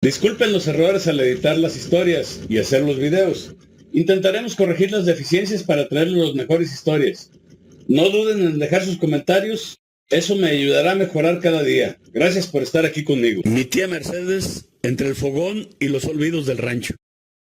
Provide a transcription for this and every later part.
Disculpen los errores al editar las historias y hacer los videos. Intentaremos corregir las deficiencias para traerles las mejores historias. No duden en dejar sus comentarios, eso me ayudará a mejorar cada día. Gracias por estar aquí conmigo. Mi tía Mercedes, entre el fogón y los olvidos del rancho.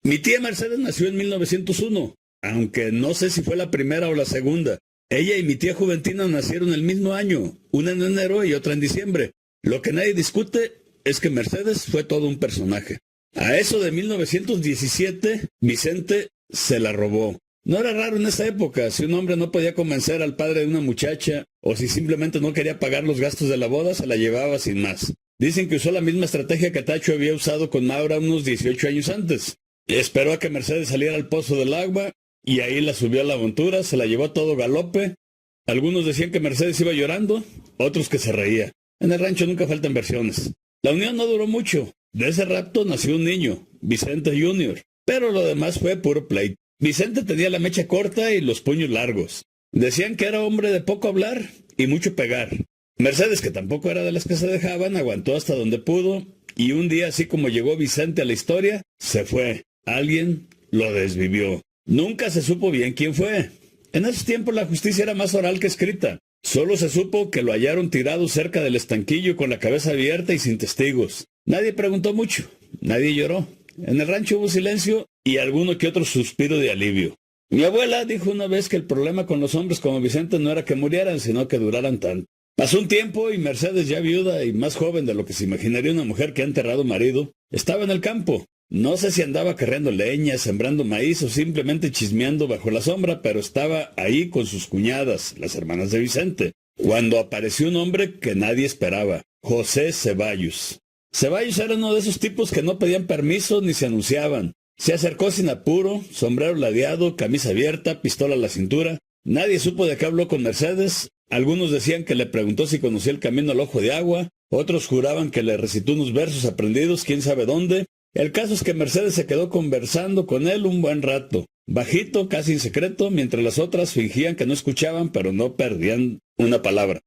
Mi tía Mercedes nació en 1901, aunque no sé si fue la primera o la segunda. Ella y mi tía Juventina nacieron el mismo año, una en enero y otra en diciembre. Lo que nadie discute es que Mercedes fue todo un personaje. A eso de 1917, Vicente se la robó. No era raro en esa época, si un hombre no podía convencer al padre de una muchacha, o si simplemente no quería pagar los gastos de la boda, se la llevaba sin más. Dicen que usó la misma estrategia que Tacho había usado con Maura unos 18 años antes. Esperó a que Mercedes saliera al pozo del agua, y ahí la subió a la montura, se la llevó a todo galope. Algunos decían que Mercedes iba llorando, otros que se reía. En el rancho nunca faltan versiones. La unión no duró mucho. De ese rapto nació un niño, Vicente Jr., pero lo demás fue puro pleito. Vicente tenía la mecha corta y los puños largos. Decían que era hombre de poco hablar y mucho pegar. Mercedes, que tampoco era de las que se dejaban, aguantó hasta donde pudo, y un día, así como llegó Vicente a la historia, se fue. Alguien lo desvivió. Nunca se supo bien quién fue. En esos tiempos la justicia era más oral que escrita. Solo se supo que lo hallaron tirado cerca del estanquillo con la cabeza abierta y sin testigos. Nadie preguntó mucho, nadie lloró. En el rancho hubo silencio y alguno que otro suspiro de alivio. Mi abuela dijo una vez que el problema con los hombres como Vicente no era que murieran, sino que duraran tanto. Pasó un tiempo y Mercedes, ya viuda y más joven de lo que se imaginaría una mujer que ha enterrado marido, estaba en el campo. No sé si andaba carreando leña, sembrando maíz o simplemente chismeando bajo la sombra, pero estaba ahí con sus cuñadas, las hermanas de Vicente, cuando apareció un hombre que nadie esperaba, José Ceballos. Ceballos era uno de esos tipos que no pedían permiso ni se anunciaban. Se acercó sin apuro, sombrero ladeado, camisa abierta, pistola a la cintura. Nadie supo de qué habló con Mercedes. Algunos decían que le preguntó si conocía el camino al ojo de agua, otros juraban que le recitó unos versos aprendidos quién sabe dónde. El caso es que Mercedes se quedó conversando con él un buen rato, bajito, casi en secreto, mientras las otras fingían que no escuchaban, pero no perdían una palabra.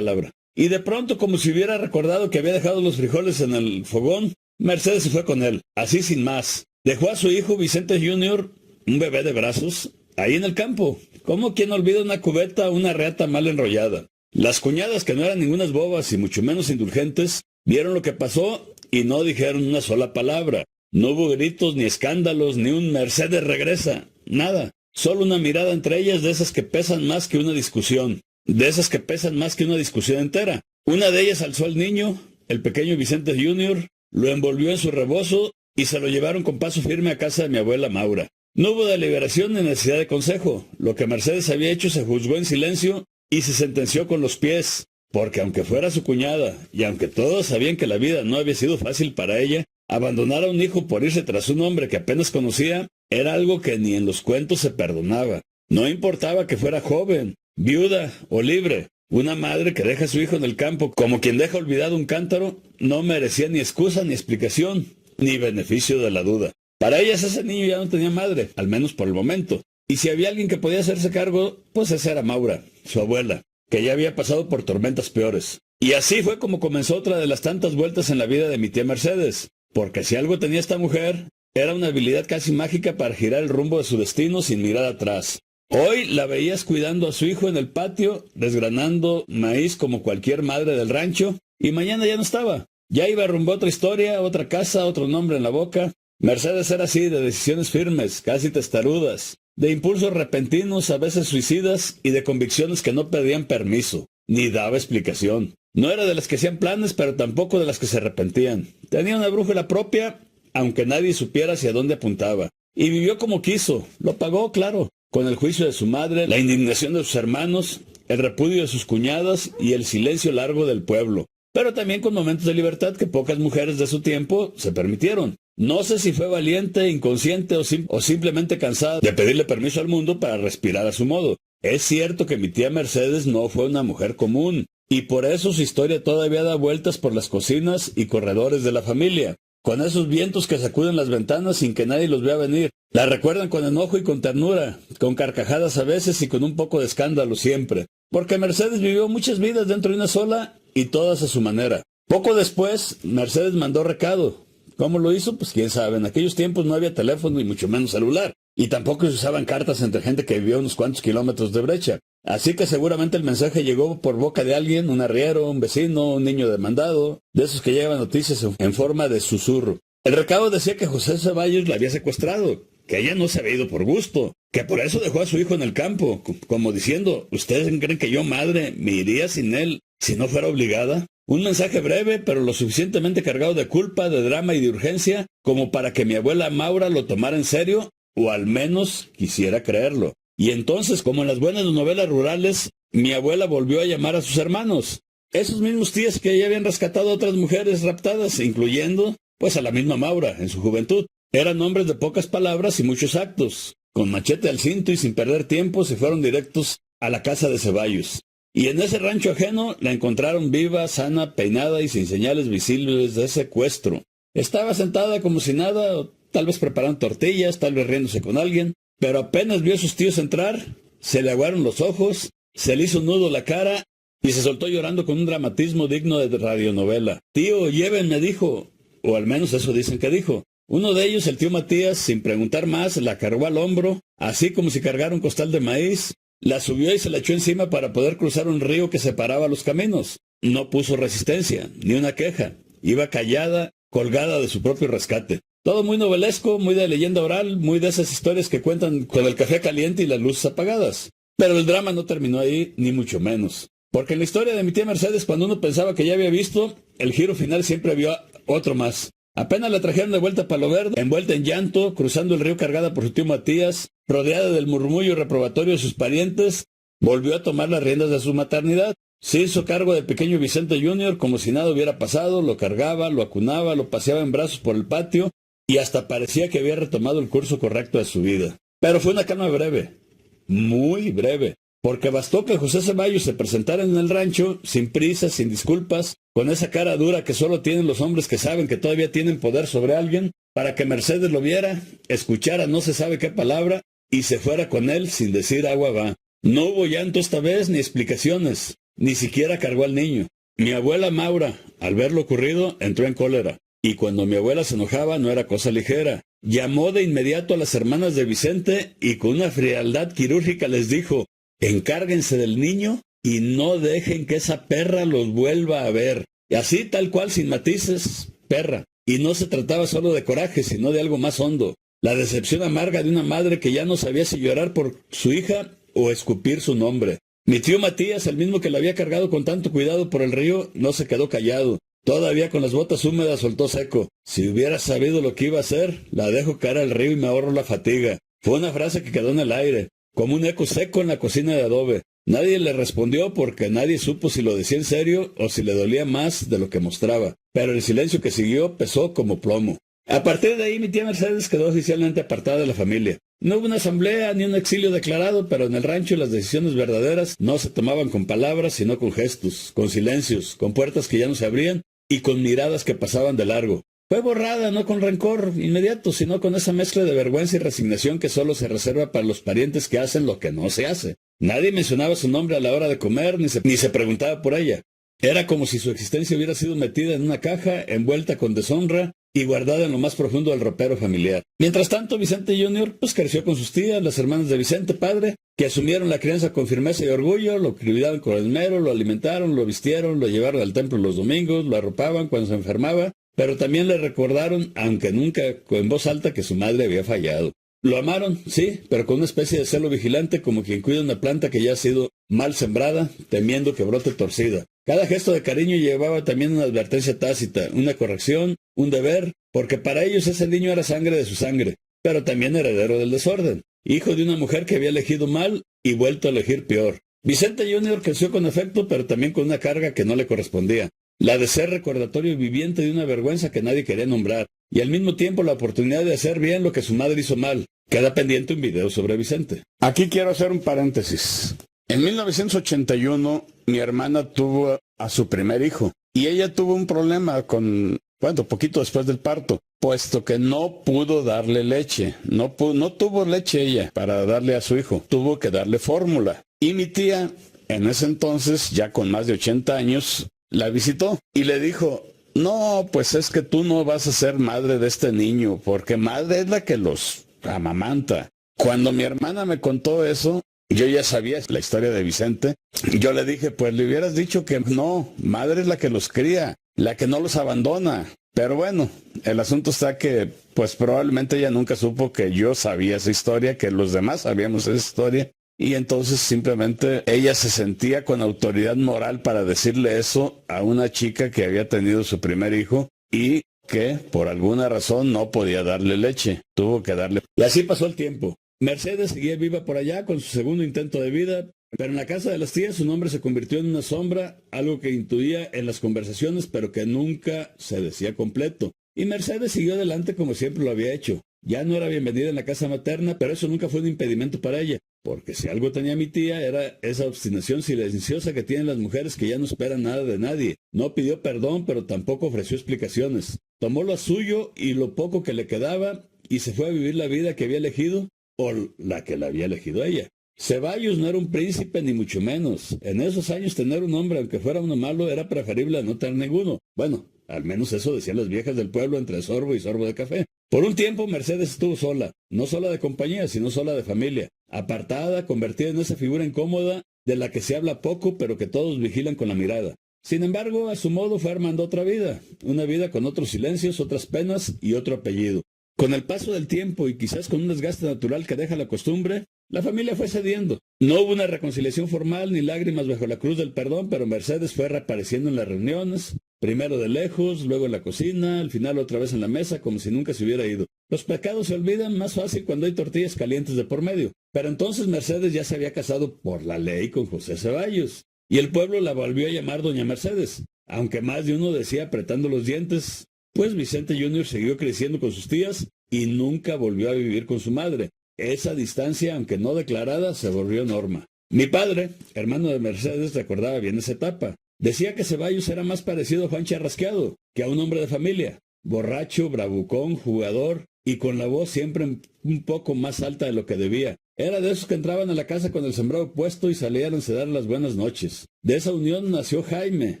Y de pronto, como si hubiera recordado que había dejado los frijoles en el fogón, Mercedes se fue con él, así sin más. Dejó a su hijo Vicente Jr., un bebé de brazos, ahí en el campo, como quien olvida una cubeta o una reata mal enrollada. Las cuñadas, que no eran ningunas bobas y mucho menos indulgentes, vieron lo que pasó y no dijeron una sola palabra. No hubo gritos, ni escándalos, ni un Mercedes regresa, nada. Solo una mirada entre ellas de esas que pesan más que una discusión. Entera. Una de ellas alzó al niño, el pequeño Vicente Jr., lo envolvió en su rebozo y se lo llevaron con paso firme a casa de mi abuela Maura. No hubo deliberación ni necesidad de consejo. Lo que Mercedes había hecho se juzgó en silencio y se sentenció con los pies, porque aunque fuera su cuñada, y aunque todos sabían que la vida no había sido fácil para ella, abandonar a un hijo por irse tras un hombre que apenas conocía era algo que ni en los cuentos se perdonaba. No importaba que fuera joven, viuda o libre. Una madre que deja a su hijo en el campo como quien deja olvidado un cántaro no merecía ni excusa ni explicación, ni beneficio de la duda. Para ellas ese niño ya no tenía madre, al menos por el momento. Y si había alguien que podía hacerse cargo, pues esa era Maura, su abuela, que ya había pasado por tormentas peores. Y así fue como comenzó otra de las tantas vueltas en la vida de mi tía Mercedes, porque si algo tenía esta mujer, era una habilidad casi mágica para girar el rumbo de su destino sin mirar atrás. Hoy la veías cuidando a su hijo en el patio, desgranando maíz como cualquier madre del rancho, y mañana ya no estaba. Ya iba rumbo a otra historia, otra casa, otro nombre en la boca. Mercedes era así, de decisiones firmes, casi testarudas, de impulsos repentinos, a veces suicidas, y de convicciones que no pedían permiso, ni daba explicación. No era de las que hacían planes, pero tampoco de las que se arrepentían. Tenía una brújula propia, aunque nadie supiera hacia dónde apuntaba. Y vivió como quiso, lo pagó, claro, con el juicio de su madre, la indignación de sus hermanos, el repudio de sus cuñadas y el silencio largo del pueblo. Pero también con momentos de libertad que pocas mujeres de su tiempo se permitieron. No sé si fue valiente, inconsciente o simplemente cansada de pedirle permiso al mundo para respirar a su modo. Es cierto que mi tía Mercedes no fue una mujer común, y por eso su historia todavía da vueltas por las cocinas y corredores de la familia, con esos vientos que sacuden las ventanas sin que nadie los vea venir. La recuerdan con enojo y con ternura, con carcajadas a veces y con un poco de escándalo siempre, porque Mercedes vivió muchas vidas dentro de una sola y todas a su manera. Poco después, Mercedes mandó recado. ¿Cómo lo hizo? Pues quién sabe. En aquellos tiempos no había teléfono y mucho menos celular. Y tampoco se usaban cartas entre gente que vivía a unos cuantos kilómetros de brecha. Así que seguramente el mensaje llegó por boca de alguien, un arriero, un vecino, un niño demandado, de esos que llevan noticias en forma de susurro. El recado decía que José Ceballos la había secuestrado, que ella no se había ido por gusto, que por eso dejó a su hijo en el campo, como diciendo, ¿ustedes creen que yo, madre, me iría sin él si no fuera obligada? Un mensaje breve, pero lo suficientemente cargado de culpa, de drama y de urgencia, como para que mi abuela Maura lo tomara en serio, o al menos quisiera creerlo. Y entonces, como en las buenas novelas rurales, mi abuela volvió a llamar a sus hermanos, esos mismos tíos que ya habían rescatado a otras mujeres raptadas, incluyendo, pues, a la misma Maura, en su juventud. Eran hombres de pocas palabras y muchos actos. Con machete al cinto y sin perder tiempo, se fueron directos a la casa de Ceballos. Y en ese rancho ajeno la encontraron viva, sana, peinada y sin señales visibles de secuestro. Estaba sentada como si nada, o tal vez preparando tortillas, tal vez riéndose con alguien, pero apenas vio a sus tíos entrar, se le aguaron los ojos, se le hizo un nudo la cara y se soltó llorando con un dramatismo digno de radionovela. Tío, llévenme, dijo, o al menos eso dicen que dijo. Uno de ellos, el tío Matías, sin preguntar más, la cargó al hombro, así como si cargara un costal de maíz, la subió y se la echó encima para poder cruzar un río que separaba los caminos. No puso resistencia, ni una queja. Iba callada, colgada de su propio rescate. Todo muy novelesco, muy de leyenda oral, muy de esas historias que cuentan con el café caliente y las luces apagadas. Pero el drama no terminó ahí, ni mucho menos. Porque en la historia de mi tía Mercedes, cuando uno pensaba que ya había visto, el giro final siempre vio otro más. Apenas la trajeron de vuelta a Palo Verde, envuelta en llanto, cruzando el río cargada por su tío Matías, rodeada del murmullo reprobatorio de sus parientes, volvió a tomar las riendas de su maternidad. Se hizo cargo del pequeño Vicente Jr. como si nada hubiera pasado, lo cargaba, lo acunaba, lo paseaba en brazos por el patio y hasta parecía que había retomado el curso correcto de su vida. Pero fue una calma breve, muy breve, porque bastó que José Ceballos se presentara en el rancho, sin prisas, sin disculpas, con esa cara dura que solo tienen los hombres que saben que todavía tienen poder sobre alguien, para que Mercedes lo viera, escuchara no se sabe qué palabra, y se fuera con él sin decir agua va. No hubo llanto esta vez ni explicaciones, ni siquiera cargó al niño. Mi abuela Maura, al ver lo ocurrido, entró en cólera, y cuando mi abuela se enojaba no era cosa ligera. Llamó de inmediato a las hermanas de Vicente y con una frialdad quirúrgica les dijo, encárguense del niño y no dejen que esa perra los vuelva a ver. Y así, tal cual, sin matices, perra. Y no se trataba solo de coraje, sino de algo más hondo. La decepción amarga de una madre que ya no sabía si llorar por su hija o escupir su nombre. Mi tío Matías, el mismo que la había cargado con tanto cuidado por el río, no se quedó callado. Todavía con las botas húmedas soltó seco. Si hubiera sabido lo que iba a hacer, la dejo caer al río y me ahorro la fatiga. Fue una frase que quedó en el aire, como un eco seco en la cocina de adobe. Nadie le respondió porque nadie supo si lo decía en serio o si le dolía más de lo que mostraba. Pero el silencio que siguió pesó como plomo. A partir de ahí mi tía Mercedes quedó oficialmente apartada de la familia. No hubo una asamblea ni un exilio declarado, pero en el rancho las decisiones verdaderas no se tomaban con palabras, sino con gestos, con silencios, con puertas que ya no se abrían y con miradas que pasaban de largo. Fue borrada no con rencor inmediato, sino con esa mezcla de vergüenza y resignación que solo se reserva para los parientes que hacen lo que no se hace. Nadie mencionaba su nombre a la hora de comer, ni se preguntaba por ella. Era como si su existencia hubiera sido metida en una caja, envuelta con deshonra y guardada en lo más profundo del ropero familiar. Mientras tanto, Vicente Jr. creció con sus tías, las hermanas de Vicente padre, que asumieron la crianza con firmeza y orgullo, lo cuidaban con esmero, lo alimentaron, lo vistieron, lo llevaron al templo los domingos, lo arropaban cuando se enfermaba, pero también le recordaron, aunque nunca en voz alta, que su madre había fallado. Lo amaron, sí, pero con una especie de celo vigilante, como quien cuida una planta que ya ha sido mal sembrada, temiendo que brote torcida. Cada gesto de cariño llevaba también una advertencia tácita, una corrección, un deber, porque para ellos ese niño era sangre de su sangre, pero también heredero del desorden, hijo de una mujer que había elegido mal y vuelto a elegir peor. Vicente Jr. creció con afecto, pero también con una carga que no le correspondía, la de ser recordatorio viviente de una vergüenza que nadie quería nombrar, y al mismo tiempo la oportunidad de hacer bien lo que su madre hizo mal. Queda pendiente un video sobre Vicente. Aquí quiero hacer un paréntesis. En 1981, mi hermana tuvo a su primer hijo, y ella tuvo un problema poquito después del parto, puesto que no pudo darle leche. No tuvo leche ella para darle a su hijo, tuvo que darle fórmula. Y mi tía, en ese entonces, ya con más de 80 años, la visitó y le dijo, no, pues es que tú no vas a ser madre de este niño, porque madre es la que los amamanta. Cuando mi hermana me contó eso, yo ya sabía la historia de Vicente. Yo le dije, pues le hubieras dicho que no, madre es la que los cría, la que no los abandona. Pero bueno, el asunto está que, pues probablemente ella nunca supo que yo sabía esa historia, que los demás sabíamos esa historia. Y entonces simplemente ella se sentía con autoridad moral para decirle eso a una chica que había tenido su primer hijo y que por alguna razón no podía darle leche. Tuvo que darle. Y así pasó el tiempo. Mercedes seguía viva por allá con su segundo intento de vida, pero en la casa de las tías su nombre se convirtió en una sombra, algo que intuía en las conversaciones, pero que nunca se decía completo. Y Mercedes siguió adelante como siempre lo había hecho. Ya no era bienvenida en la casa materna, pero eso nunca fue un impedimento para ella, porque si algo tenía mi tía era esa obstinación silenciosa que tienen las mujeres que ya no esperan nada de nadie. No pidió perdón, pero tampoco ofreció explicaciones. Tomó lo suyo y lo poco que le quedaba y se fue a vivir la vida que había elegido, o la que la había elegido ella. Ceballos no era un príncipe ni mucho menos. En esos años tener un hombre, aunque fuera uno malo, era preferible a no tener ninguno. Bueno, al menos eso decían las viejas del pueblo entre sorbo y sorbo de café. Por un tiempo Mercedes estuvo sola, no sola de compañía, sino sola de familia, apartada, convertida en esa figura incómoda de la que se habla poco pero que todos vigilan con la mirada. Sin embargo, a su modo fue armando otra vida, una vida con otros silencios, otras penas y otro apellido. Con el paso del tiempo y quizás con un desgaste natural que deja la costumbre, la familia fue cediendo. No hubo una reconciliación formal ni lágrimas bajo la cruz del perdón, pero Mercedes fue reapareciendo en las reuniones, primero de lejos, luego en la cocina, al final otra vez en la mesa, como si nunca se hubiera ido. Los pecados se olvidan más fácil cuando hay tortillas calientes de por medio. Pero entonces Mercedes ya se había casado por la ley con José Ceballos, y el pueblo la volvió a llamar Doña Mercedes, aunque más de uno decía apretando los dientes, pues Vicente Jr. siguió creciendo con sus tías y nunca volvió a vivir con su madre. Esa distancia, aunque no declarada, se volvió norma. Mi padre, hermano de Mercedes, recordaba bien esa etapa. Decía que Ceballos era más parecido a Juan Charrasqueado que a un hombre de familia. Borracho, bravucón, jugador y con la voz siempre un poco más alta de lo que debía. Era de esos que entraban a la casa con el sombrero puesto y salían a dar las buenas noches. De esa unión nació Jaime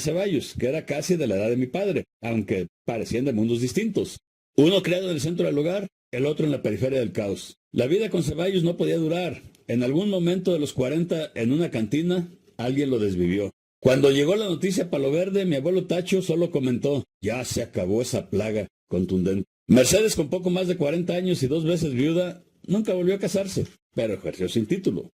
Ceballos, que era casi de la edad de mi padre, aunque parecían de mundos distintos. Uno criado en el centro del hogar, el otro en la periferia del caos. La vida con Ceballos no podía durar. En algún momento de los 40, en una cantina, alguien lo desvivió. Cuando llegó la noticia a Palo Verde, mi abuelo Tacho solo comentó, ya se acabó esa plaga, contundente. Mercedes, con poco más de 40 años y 2 veces viuda, nunca volvió a casarse, pero ejerció sin título.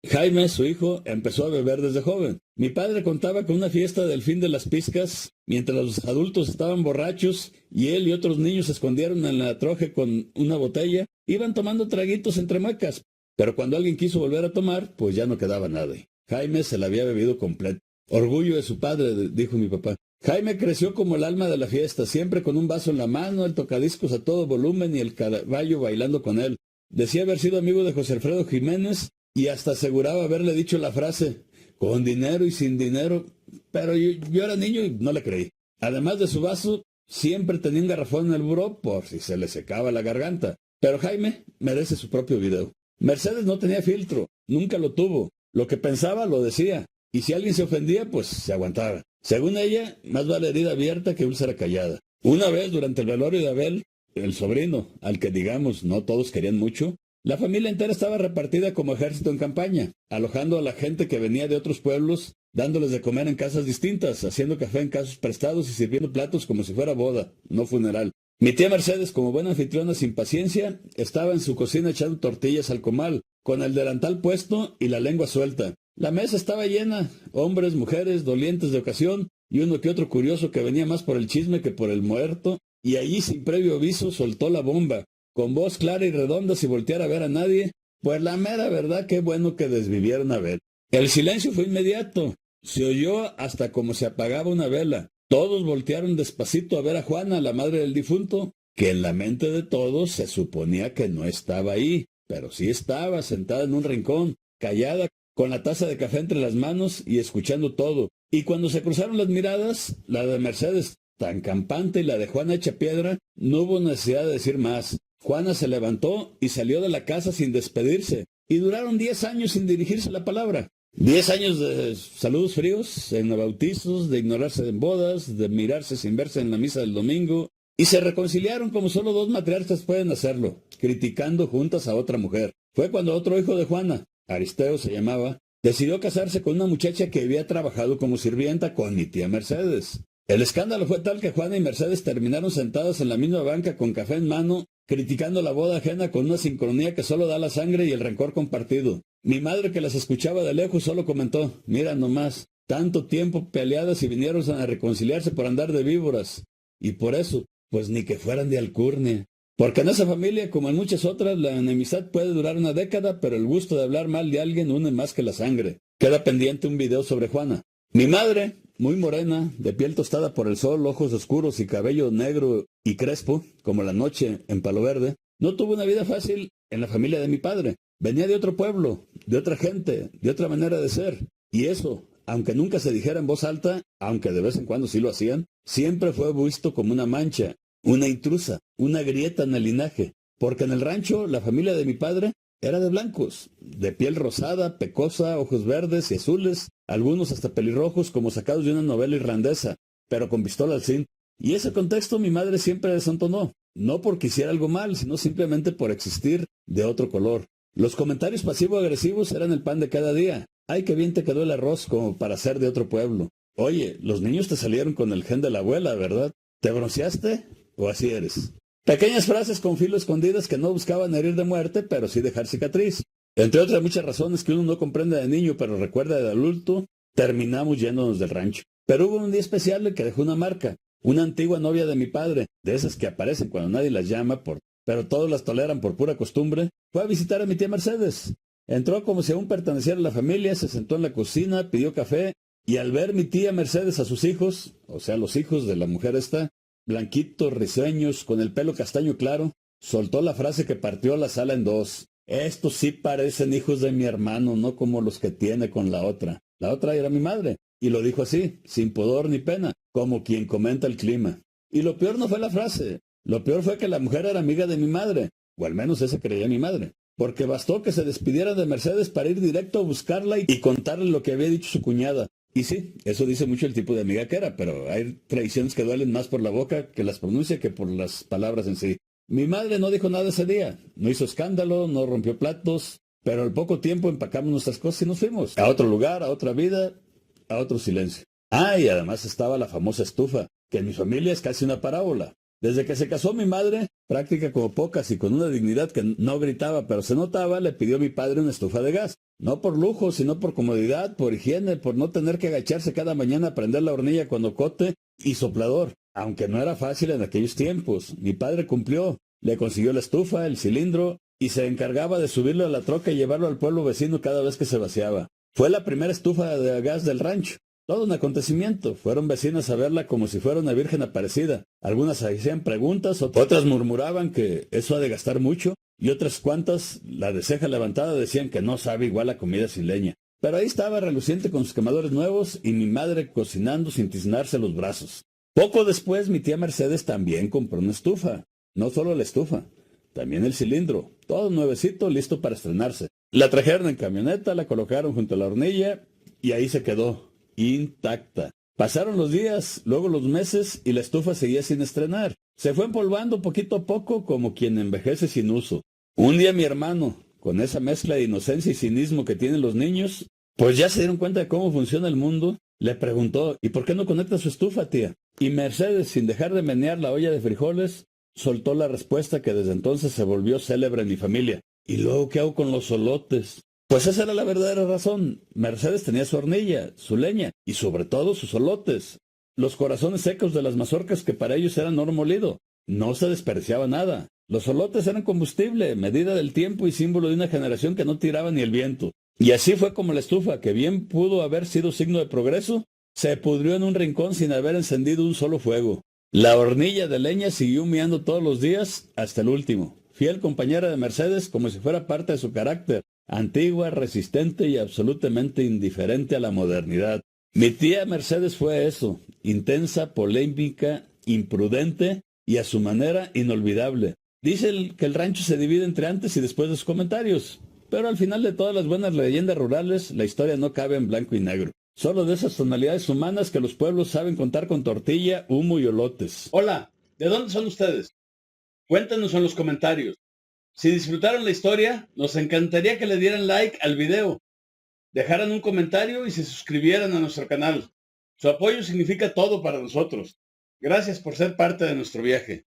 Jaime, su hijo, empezó a beber desde joven. Mi padre contaba con una fiesta del fin de las pizcas, mientras los adultos estaban borrachos y él y otros niños se escondieron en la troje con una botella, iban tomando traguitos entre muecas, pero cuando alguien quiso volver a tomar, pues ya no quedaba nada. Jaime se la había bebido completo. Orgullo de su padre, dijo mi papá. Jaime creció como el alma de la fiesta, siempre con un vaso en la mano, el tocadiscos a todo volumen y el caballo bailando con él. Decía haber sido amigo de José Alfredo Jiménez y hasta aseguraba haberle dicho la frase, con dinero y sin dinero, pero yo era niño y no le creí. Además de su vaso, siempre tenía un garrafón en el buró por si se le secaba la garganta. Pero Jaime merece su propio video. Mercedes no tenía filtro, nunca lo tuvo. Lo que pensaba lo decía, y si alguien se ofendía, pues se aguantaba. Según ella, más vale herida abierta que úlcera callada. Una vez, durante el velorio de Abel, el sobrino, al que digamos no todos querían mucho, la familia entera estaba repartida como ejército en campaña, alojando a la gente que venía de otros pueblos, dándoles de comer en casas distintas, haciendo café en casos prestados y sirviendo platos como si fuera boda, no funeral. Mi tía Mercedes, como buena anfitriona sin paciencia, estaba en su cocina echando tortillas al comal, con el delantal puesto y la lengua suelta. La mesa estaba llena, hombres, mujeres, dolientes de ocasión, y uno que otro curioso que venía más por el chisme que por el muerto, y allí sin previo aviso soltó la bomba, con voz clara y redonda sin voltear a ver a nadie, pues la mera verdad qué bueno que desvivieron a ver. El silencio fue inmediato, se oyó hasta como se apagaba una vela. Todos voltearon despacito a ver a Juana, la madre del difunto, que en la mente de todos se suponía que no estaba ahí, pero sí estaba sentada en un rincón, callada, con la taza de café entre las manos y escuchando todo. Y cuando se cruzaron las miradas, la de Mercedes tan campante y la de Juana hecha piedra, no hubo necesidad de decir más. Juana se levantó y salió de la casa sin despedirse, y duraron 10 años sin dirigirse la palabra. 10 años de saludos fríos, en bautizos, de ignorarse en bodas, de mirarse sin verse en la misa del domingo, y se reconciliaron como solo dos matriarcas pueden hacerlo, criticando juntas a otra mujer. Fue cuando otro hijo de Juana, Aristeo se llamaba, decidió casarse con una muchacha que había trabajado como sirvienta con mi tía Mercedes. El escándalo fue tal que Juana y Mercedes terminaron sentadas en la misma banca con café en mano, criticando la boda ajena con una sincronía que solo da la sangre y el rencor compartido. Mi madre, que las escuchaba de lejos, solo comentó: mira nomás, tanto tiempo peleadas y vinieron a reconciliarse por andar de víboras. Y por eso, pues ni que fueran de alcurnia. Porque en esa familia, como en muchas otras, la enemistad puede durar una década, pero el gusto de hablar mal de alguien une más que la sangre. Queda pendiente un video sobre Juana. Mi madre, muy morena, de piel tostada por el sol, ojos oscuros y cabello negro y crespo, como la noche en Palo Verde, no tuvo una vida fácil en la familia de mi padre. Venía de otro pueblo, de otra gente, de otra manera de ser. Y eso, aunque nunca se dijera en voz alta, aunque de vez en cuando sí lo hacían, siempre fue visto como una mancha, una intrusa, una grieta en el linaje. Porque en el rancho, la familia de mi padre era de blancos, de piel rosada, pecosa, ojos verdes y azules, algunos hasta pelirrojos como sacados de una novela irlandesa, pero con pistola al cinto. Y ese contexto mi madre siempre desentonó, no porque hiciera algo mal, sino simplemente por existir de otro color. Los comentarios pasivo-agresivos eran el pan de cada día. Ay, qué bien te quedó el arroz como para ser de otro pueblo. Oye, los niños te salieron con el gen de la abuela, ¿verdad? ¿Te bronceaste? ¿O así eres? Pequeñas frases con filo escondidas que no buscaban herir de muerte, pero sí dejar cicatriz. Entre otras muchas razones que uno no comprende de niño, pero recuerda de adulto, terminamos yéndonos del rancho. Pero hubo un día especial que dejó una marca. Una antigua novia de mi padre, de esas que aparecen cuando nadie las llama, pero todos las toleran por pura costumbre, fue a visitar a mi tía Mercedes. Entró como si aún perteneciera a la familia, se sentó en la cocina, pidió café, y al ver mi tía Mercedes a sus hijos, o sea, los hijos de la mujer esta, blanquitos, risueños, con el pelo castaño claro, soltó la frase que partió la sala en dos. Estos sí parecen hijos de mi hermano, no como los que tiene con la otra. La otra era mi madre, y lo dijo así, sin pudor ni pena, como quien comenta el clima. Y lo peor no fue la frase, lo peor fue que la mujer era amiga de mi madre, o al menos esa creía mi madre, porque bastó que se despidiera de Mercedes para ir directo a buscarla y contarle lo que había dicho su cuñada. Y sí, eso dice mucho el tipo de amiga que era, pero hay traiciones que duelen más por la boca que las pronuncia que por las palabras en sí. Mi madre no dijo nada ese día, no hizo escándalo, no rompió platos, pero al poco tiempo empacamos nuestras cosas y nos fuimos. A otro lugar, a otra vida, a otro silencio. Ah, y además estaba la famosa estufa, que en mi familia es casi una parábola. Desde que se casó mi madre, práctica como pocas y con una dignidad que no gritaba pero se notaba, le pidió a mi padre una estufa de gas. No por lujo, sino por comodidad, por higiene, por no tener que agacharse cada mañana a prender la hornilla con ocote y soplador. Aunque no era fácil en aquellos tiempos, mi padre cumplió. Le consiguió la estufa, el cilindro, y se encargaba de subirlo a la troca y llevarlo al pueblo vecino cada vez que se vaciaba. Fue la primera estufa de gas del rancho. Todo un acontecimiento. Fueron vecinas a verla como si fuera una virgen aparecida. Algunas hacían preguntas, otras murmuraban que eso ha de gastar mucho, y otras cuantas, la de ceja levantada, decían que no sabe igual la comida sin leña. Pero ahí estaba reluciente con sus quemadores nuevos y mi madre cocinando sin tiznarse los brazos. Poco después mi tía Mercedes también compró una estufa. No solo la estufa, también el cilindro, todo nuevecito, listo para estrenarse. La trajeron en camioneta, la colocaron junto a la hornilla y ahí se quedó, intacta. Pasaron los días, luego los meses y la estufa seguía sin estrenar. Se fue empolvando poquito a poco como quien envejece sin uso. Un día mi hermano, con esa mezcla de inocencia y cinismo que tienen los niños, pues ya se dieron cuenta de cómo funciona el mundo, le preguntó: ¿y por qué no conecta su estufa, tía? Y Mercedes, sin dejar de menear la olla de frijoles, soltó la respuesta que desde entonces se volvió célebre en mi familia. ¿Y luego qué hago con los solotes? Pues esa era la verdadera razón. Mercedes tenía su hornilla, su leña y sobre todo sus solotes. Los corazones secos de las mazorcas que para ellos eran oro molido. No se desperdiciaba nada. Los solotes eran combustible, medida del tiempo y símbolo de una generación que no tiraba ni el viento. Y así fue como la estufa, que bien pudo haber sido signo de progreso, se pudrió en un rincón sin haber encendido un solo fuego. La hornilla de leña siguió humeando todos los días hasta el último. Fiel compañera de Mercedes como si fuera parte de su carácter. Antigua, resistente y absolutamente indiferente a la modernidad. Mi tía Mercedes fue eso, intensa, polémica, imprudente y a su manera inolvidable. Dice que el rancho se divide entre antes y después de sus comentarios. Pero al final de todas las buenas leyendas rurales, la historia no cabe en blanco y negro. Solo de esas tonalidades humanas que los pueblos saben contar con tortilla, humo y olotes. Hola, ¿de dónde son ustedes? Cuéntenos en los comentarios. Si disfrutaron la historia, nos encantaría que le dieran like al video, dejaran un comentario y se suscribieran a nuestro canal. Su apoyo significa todo para nosotros. Gracias por ser parte de nuestro viaje.